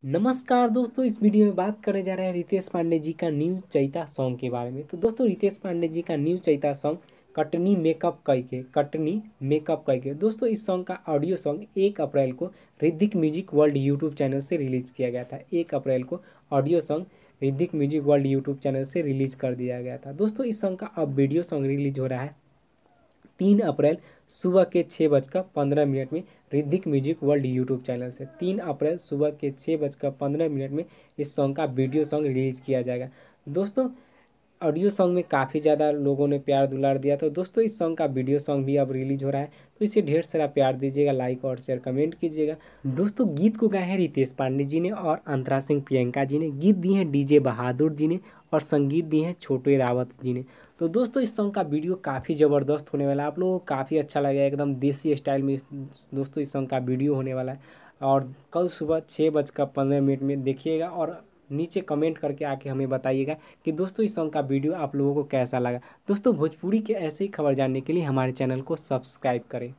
नमस्कार दोस्तों, इस वीडियो में बात करने जा रहे हैं रितेश पांडे जी का न्यू चैता सॉन्ग के बारे में। तो दोस्तों, रितेश पांडे जी का new Chaita song Katni makeup कई के दोस्तों, इस सॉन्ग का ऑडियो सॉन्ग 1 अप्रैल को Riddhik music world YouTube channel से रिलीज किया गया था। 1 अप्रैल को audio song Riddhik music world YouTube channel से रिलीज कर दिया गया था। दोस्तों, इस सॉन्ग का अब वीडियो सॉन्ग रिलीज हो रहा है 3 अप्रैल सुबह के 6:15 में रिद्धिक म्यूजिक वर्ल्ड यूट्यूब चैनल से। 3 अप्रैल सुबह के 6:15 में इस सॉन्ग का वीडियो सॉन्ग रिलीज किया जाएगा। दोस्तों, ऑडियो सॉन्ग में काफ़ी ज़्यादा लोगों ने प्यार दुलार दिया, तो दोस्तों इस सॉन्ग का वीडियो सॉन्ग भी अब रिलीज हो रहा है, तो इसे ढेर सारा प्यार दीजिएगा, लाइक और शेयर कमेंट कीजिएगा। दोस्तों, गीत को गाए हैं रितेश पांडे जी ने और अंतरा सिंह प्रियंका जी ने। गीत दिए हैं डीजे बहादुर जी ने और संगीत दिए हैं छोटे रावत जी ने। तो दोस्तों, इस सॉन्ग का वीडियो काफ़ी ज़बरदस्त होने वाला है, आप लोगों को काफ़ी अच्छा लगेगा, एकदम देसी स्टाइल में दोस्तों इस सॉन्ग का वीडियो होने वाला है। और कल सुबह 6:15 में देखिएगा और नीचे कमेंट करके आके हमें बताइएगा कि दोस्तों इस सॉन्ग का वीडियो आप लोगों को कैसा लगा। दोस्तों, भोजपुरी के ऐसे ही खबर जानने के लिए हमारे चैनल को सब्सक्राइब करें।